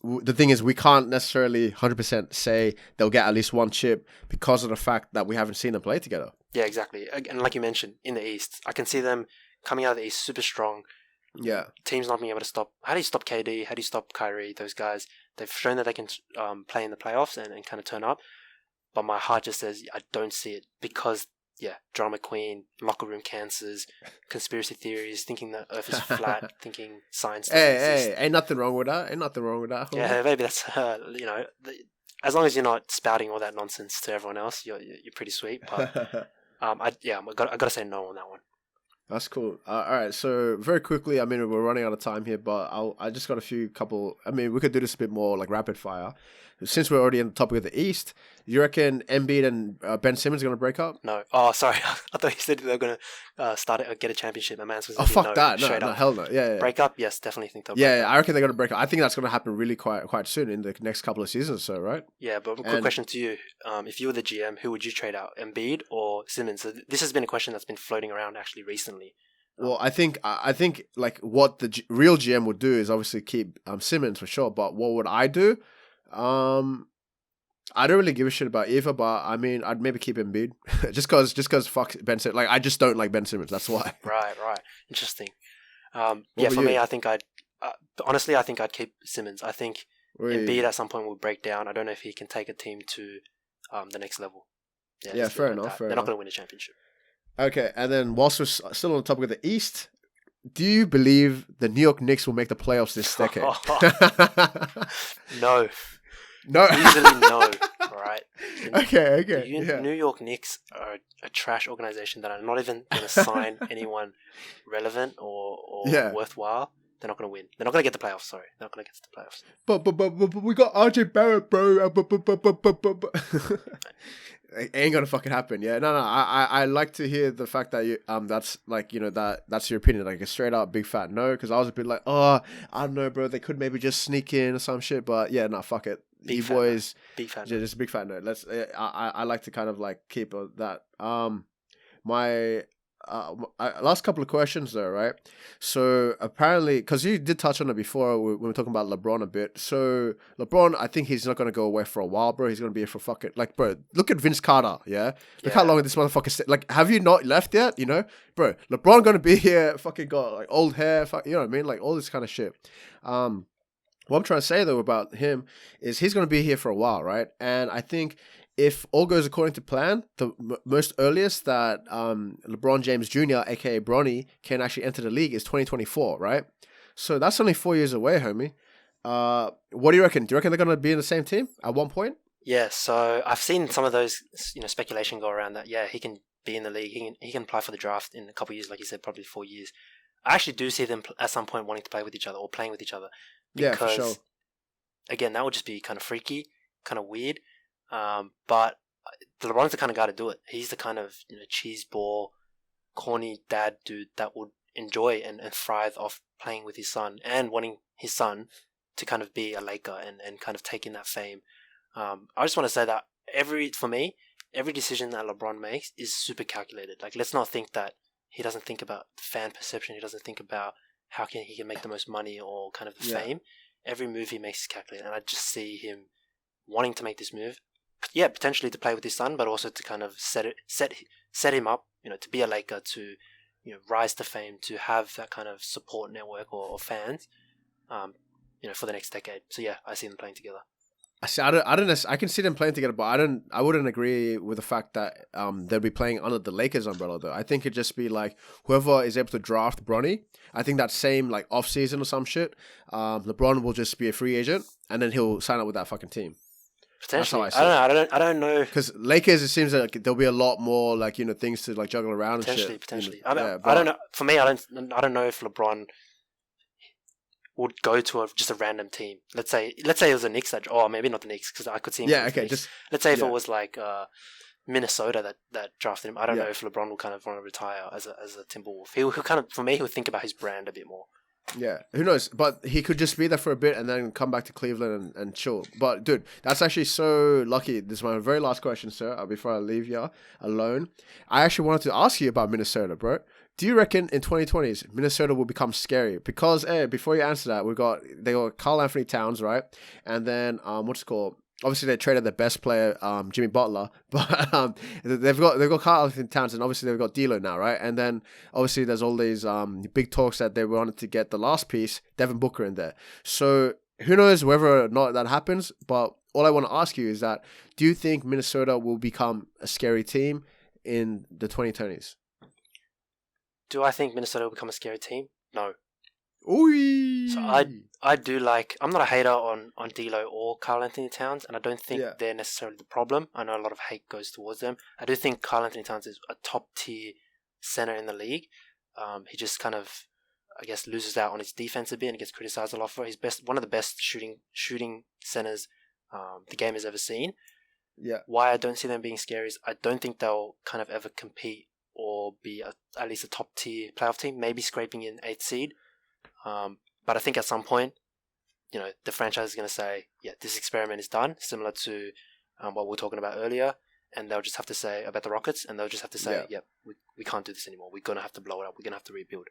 the thing is, we can't necessarily 100% say they'll get at least one chip because of the fact that we haven't seen them play together. Yeah, exactly. And like you mentioned, in the East, I can see them coming out of the East super strong. Yeah. Teams not being able to stop. How do you stop KD? How do you stop Kyrie? Those guys, they've shown that they can play in the playoffs and kind of turn up. But my heart just says I don't see it because, drama queen, locker room cancers, conspiracy theories, thinking the earth is flat, thinking science doesn't exist. Ain't nothing wrong with that. Yeah, maybe that's, as long as you're not spouting all that nonsense to everyone else, you're pretty sweet. But I got to say no on that one. That's cool. All right, so very quickly, I mean, we're running out of time here, but I just got we could do this a bit more like rapid fire. Since we're already on the topic of the East, do you reckon Embiid and Ben Simmons are going to break up? No. Oh, sorry. I thought you said they were going to get a championship. My man was fuck that. No, hell no. Yeah. Break up? Yes, definitely think they'll break up. I reckon they're going to break up. I think that's going to happen really quite soon in the next couple of seasons or so, right? Yeah, but a quick question to you. If you were the GM, who would you trade out, Embiid or Simmons? So this has been a question that's been floating around actually recently. Well, I think like what the real GM would do is obviously keep Simmons for sure. But what would I do? I don't really give a shit about either. But I mean, I'd maybe keep Embiid just because fuck Ben Simmons. Like I just don't like Ben Simmons. That's why. Right. Interesting. Yeah, What for about me, you? I think honestly, I think I'd keep Simmons. I think Wait. Embiid at some point will break down. I don't know if he can take a team to the next level. Yeah, Yeah, let's do it fair like enough. that. Fair They're not enough. going to win a championship. Okay, and then whilst we're still on the topic of the East, do you believe the New York Knicks will make the playoffs this decade? No, No. easily no. All right. Okay. The Yeah. New York Knicks are a trash organization that are not even going to sign anyone relevant or Yeah. worthwhile. They're not going to win. They're not going to get the playoffs. Sorry, they're not going to get to the playoffs. But we got RJ Barrett, bro. It ain't gonna fucking happen. Yeah, no. I like to hear the fact that you that's like that's your opinion, like a straight up big fat no. Because I was a bit like, oh, I don't know, bro. They could maybe just sneak in or some shit. But yeah, no, fuck it. Big You fat boys, Big fan. just a big fat no. Let's. I like to kind of like keep that. My last couple of questions though, right? So apparently, because you did touch on it before when we were talking about LeBron a bit. So LeBron, I think he's not going to go away for a while, bro. He's going to be here for fucking like, bro. Look at Vince Carter, yeah. Look how long this motherfucker like. Have you not left yet? You know, bro. LeBron going to be here. Fucking got like old hair. You know what I mean? Like all this kind of shit. What I'm trying to say though about him is he's going to be here for a while, right? And I think if all goes according to plan, the most earliest that LeBron James Jr., aka Bronny, can actually enter the league is 2024, right? So that's only 4 years away, homie. What do you reckon? Do you reckon they're going to be in the same team at one point? Yeah, so I've seen some of those, speculation go around that, yeah, he can be in the league. He can apply for the draft in a couple of years, like you said, probably 4 years. I actually do see them at some point wanting to play with each other or playing with each other. Because, yeah, for sure. Again, that would just be kind of freaky, kind of weird. But LeBron's the kind of guy to do it. He's the kind of cheese ball, corny dad dude that would enjoy and thrive off playing with his son and wanting his son to kind of be a Laker and kind of taking that fame. I just want to say that every decision that LeBron makes is super calculated. Like, let's not think that he doesn't think about fan perception. He doesn't think about how he can make the most money or kind of the fame. Every move he makes is calculated, and I just see him wanting to make this move. Yeah, potentially to play with his son, but also to kind of set him up, to be a Laker, to rise to fame, to have that kind of support network or fans, for the next decade. So yeah, I see them playing together. I can see them playing together, but I wouldn't agree with the fact that they'll be playing under the Lakers umbrella though. I think it'd just be like whoever is able to draft Bronny. I think that same like off season or some shit, LeBron will just be a free agent and then he'll sign up with that fucking team. Potentially, I don't know. Because Lakers, it seems like there'll be a lot more like things to like juggle around. Potentially. I don't know. For me, I don't know if LeBron would go to just a random team. Let's say it was the Knicks maybe not the Knicks because I could see him. Yeah, okay. Just let's say if it was like Minnesota that drafted him. I don't know if LeBron will kind of want to retire as a Timberwolf. He'll kind of, for me, he'll think about his brand a bit more. Yeah, who knows? But he could just be there for a bit and then come back to Cleveland and chill. But dude, that's actually so lucky. This is my very last question, sir. Before I leave you alone, I actually wanted to ask you about Minnesota, bro. Do you reckon in 2020s Minnesota will become scary? Because before you answer that, they got Karl Anthony Towns, right? And then what's it called? Obviously, they traded their best player, Jimmy Butler, but they've got Karl Anthony Towns, and obviously they've got D'Lo now, right? And then obviously there's all these big talks that they wanted to get the last piece, Devin Booker, in there. So who knows whether or not that happens? But all I want to ask you is that do you think Minnesota will become a scary team in the 2020s? Do I think Minnesota will become a scary team? No. Ooh. So I do like. I'm not a hater on D'Lo or Karl Anthony Towns, and I don't think they're necessarily the problem. I know a lot of hate goes towards them. I do think Karl Anthony Towns is a top tier center in the league. He just kind of, I guess, loses out on his defense a bit and gets criticized a lot for it. He's one of the best shooting centers the game has ever seen. Yeah. Why I don't see them being scary is I don't think they'll kind of ever compete or be at least a top tier playoff team. Maybe scraping in 8th seed. But I think at some point, the franchise is going to say, yeah, this experiment is done, similar to what we were talking about earlier, and they'll just have to say about the Rockets, and they'll just have to say, we can't do this anymore. We're going to have to blow it up. We're going to have to rebuild.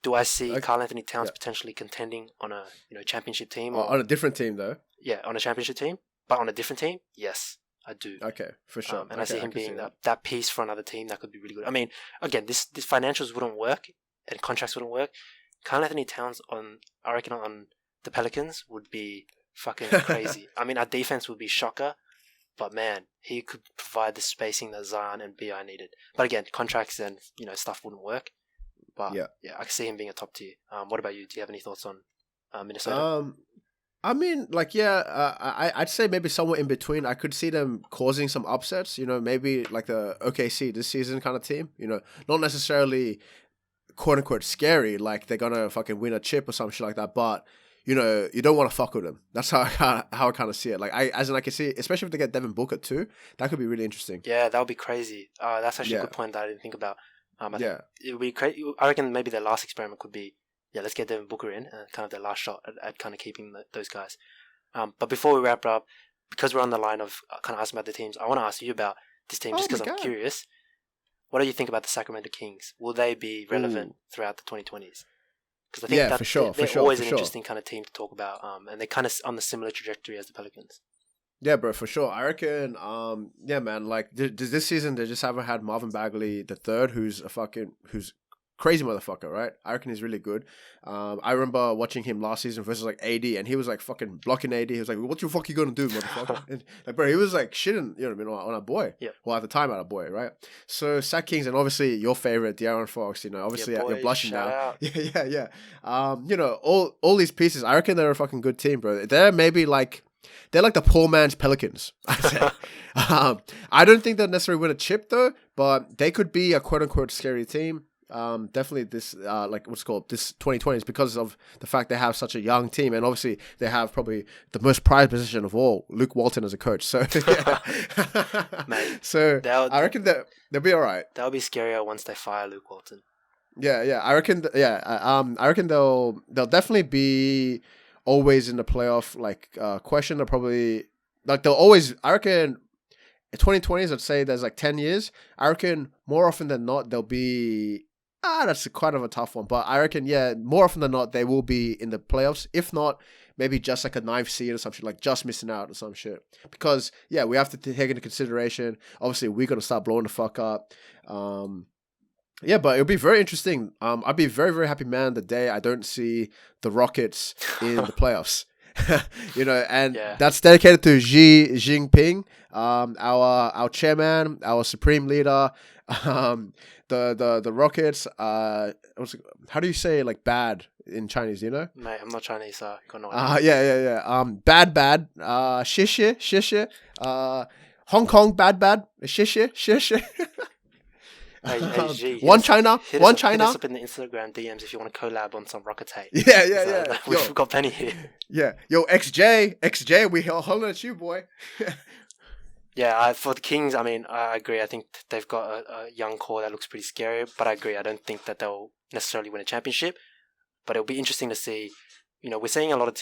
Do I see Karl Anthony Towns potentially contending on a championship team? Or on a different team, though? Yeah, on a championship team, but on a different team, yes. I do. Okay, for sure. And I see him being that piece for another team that could be really good. I mean, again, this financials wouldn't work and contracts wouldn't work Karl Anthony Towns I reckon on the Pelicans would be fucking crazy. I mean, our defense would be shocker, but man, he could provide the spacing that Zion and BI needed. But again, contracts and stuff wouldn't work. But yeah, I can see him being a top tier. What about you? Do you have any thoughts on Minnesota? I mean, I'd say maybe somewhere in between. I could see them causing some upsets. Maybe like the OKC this season kind of team. Not necessarily quote unquote scary, like they're gonna fucking win a chip or some shit like that. But you don't want to fuck with them. That's how I kind of see it. Like I can see, especially if they get Devin Booker too, that could be really interesting. Yeah, that would be crazy. That's actually a good point that I didn't think about. I think it would be crazy. I reckon maybe their last experiment could be, let's get Devin Booker in, and kind of their last shot at kind of keeping those guys. But before we wrap up, because we're on the line of kind of asking about the teams, I want to ask you about this team just because I'm curious. What do you think about the Sacramento Kings? Will they be relevant throughout the 2020s? Because I think for sure, they're always an interesting kind of team to talk about, and they're kind of on the similar trajectory as the Pelicans. Yeah, bro, for sure. I reckon, man, like this season they just haven't had Marvin Bagley the third, who's crazy motherfucker, right? I reckon he's really good. I remember watching him last season versus like AD, and he was like fucking blocking AD. He was like, "What the fuck you gonna do, motherfucker?" And like, bro, he was like shitting, on a boy. Yeah. Well, at the time, on a boy, right? So Sac Kings, and obviously your favorite, De'Aaron Fox. Obviously you're blushing now. Out. Yeah. All these pieces. I reckon they're a fucking good team, bro. They're like the poor man's Pelicans, I'd say. I don't think they'll necessarily win a chip though, but they could be a quote unquote scary team. Definitely this this 2020s because of the fact they have such a young team, and obviously they have probably the most prized position of all, Luke Walton as a coach. So Mate, so I reckon that they'll be all right. That'll be scarier once they fire Luke Walton. Yeah. I reckon. I reckon they'll definitely be always in the playoff question. They'll probably they'll always. I reckon. 2020s, I'd say there's like 10 years. I reckon more often than not they'll be. That's quite of a tough one, but I reckon more often than not they will be in the playoffs. If not, maybe just like a 9th seed or some shit, like just missing out or some shit. Because we have to take into consideration. Obviously, we're gonna start blowing the fuck up. But it'll be very interesting. I'd be very, very happy, man, the day I don't see the Rockets in the playoffs. That's dedicated to Xi Jinping, our chairman, our supreme leader. The Rockets. How do you say like bad in Chinese? Mate, I'm not Chinese, so I got no idea. Bad. Shishi. Hong Kong, bad. Shishi. Hey, G, one China. Hit us up in the Instagram DMs if you want to collab on some Rocket Tape. Yeah. We've got plenty here. Yeah, yo, XJ, we holding at you, boy. For the Kings, I mean, I agree. I think they've got a young core that looks pretty scary, but I agree. I don't think that they'll necessarily win a championship, but it'll be interesting to see. We're saying a lot of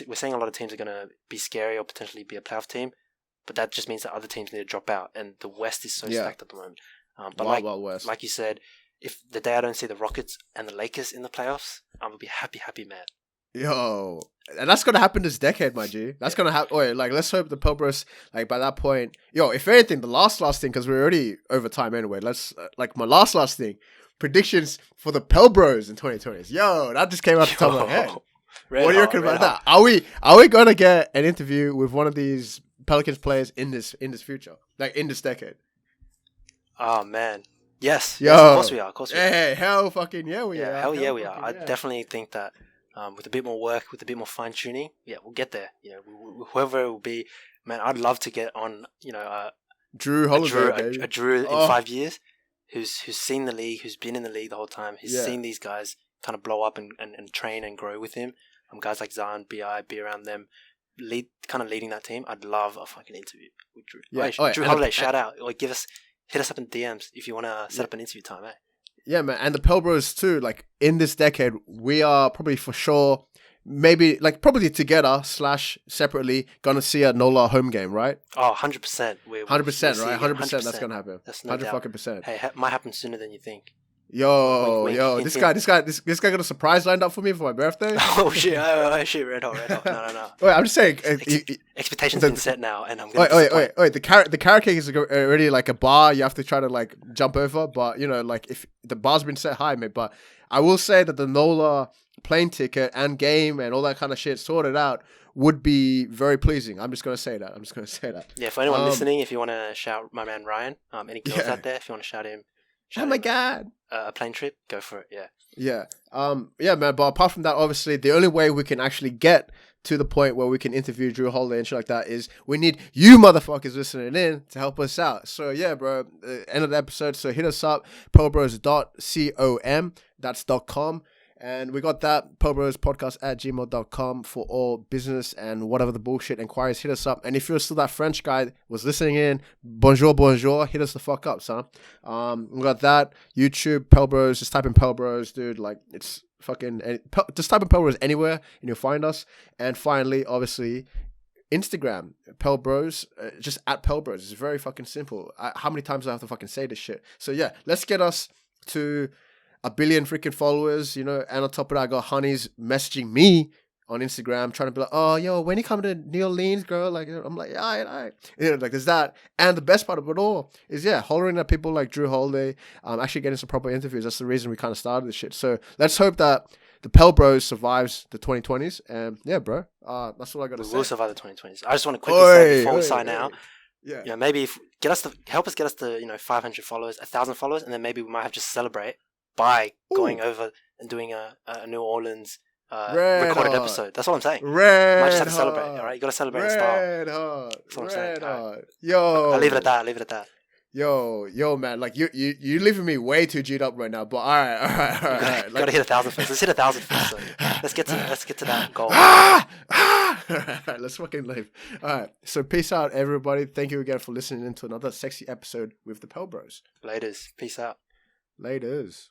teams are going to be scary or potentially be a playoff team, but that just means that other teams need to drop out, and the West is so stacked at the moment. But like you said, if the day I don't see the Rockets and the Lakers in the playoffs, I'm gonna be happy man. Yo, and that's gonna happen this decade, my G. That's gonna happen. Wait, let's hope the Pelbros, by that point, if anything, the last thing, because we're already over time anyway. Let's my last thing, predictions for the Pelbros in 2020s. Yo, that just came out the top of my head. What do you reckon about that? Are we gonna get an interview with one of these Pelicans players in this future, in this decade? Oh man, yes. Yo, yes, of course we are. Hey, hell fucking yeah we are. Hell yeah we are. I definitely think that with a bit more work, with a bit more fine tuning, we'll get there. Whoever it will be, man, I'd love to get on. Drew Holiday, a Drew in 5 years, who's seen the league, who's been in the league the whole time, who's seen these guys kind of blow up and train and grow with him. Guys like Zion, BI, be around them. Leading that team. I'd love a fucking interview with Drew. Drew Holiday, shout out. Hit us up in DMs if you want to set up an interview time, Yeah, man. And the Pelbros too, in this decade, we are probably for sure, maybe, probably together / separately, going to see a NOLA home game, right? Oh, 100%. 100%, right? 100% that's going to happen. That's no 100% fucking %. Hey, it might happen sooner than you think. Yo, Wink, yo, hint, this hint. guy got a surprise lined up for me for my birthday. Oh shit! Oh shit! Red hot, red hot. No. Wait, I'm just saying. Expectations the- been set now, and I'm gonna Wait, disappoint. wait. The carrot cake is already like a bar. You have to try to like jump over, but you know, like if the bar's been set high, mate. But I will say that the NOLA plane ticket and game and all that kind of shit sorted out would be very pleasing. I'm just gonna say that. Yeah, for anyone listening, if you want to shout my man Ryan, any girls Yeah. out there, if you want to shout him, Oh my god. a plane trip, go for it. Yeah. Yeah. Yeah, man. But apart from that, obviously, the only way we can actually get to the point where we can interview Drew Holiday and shit like that is we need you motherfuckers listening in to help us out. So yeah, bro. End of the episode. So hit us up, pelbros.com. That's .com. And we got that, pelbrospodcast@gmail.com for all business and whatever the bullshit inquiries. Hit us up. And if you're still that French guy was listening in, bonjour, hit us the fuck up, son. We got that. YouTube, Pelbros, just type in Pelbros, dude. Like, it's fucking... just type in Pelbros anywhere and you'll find us. And finally, obviously, Instagram, Pelbros, just at Pelbros. It's very fucking simple. How many times do I have to fucking say this shit? So yeah, let's get us to 1 billion freaking followers, you know, and on top of that, I got honeys messaging me on Instagram trying to be like, oh, yo, when you come to New Orleans, girl? Like, I'm like, all right. You know, like, there's that. And the best part of it all is, yeah, hollering at people like Drew Holiday, actually getting some proper interviews. That's the reason we kind of started this shit. So let's hope that the Pelbros survives the 2020s. And yeah, bro, that's all I got to say. We will survive the 2020s. I just want to quickly say before we sign out, yeah, you know, maybe help us get us to 500 followers, 1,000 followers, and then maybe we might have to celebrate by going over and doing a New Orleans recorded episode. That's what I'm saying. Might just have to celebrate. All right, you got to celebrate in style. That's what I'm saying. Right. Yo, I'll leave it at that. Yo, man, like you leaving me way too G'd up right now. But all right. Like, gotta hit 1,000 first. Let's hit 1,000 first. So let's get to that goal. Alright, let's fucking leave. Alright, so peace out, everybody. Thank you again for listening into another sexy episode with the Pelbros. Laters. Peace out. Laters.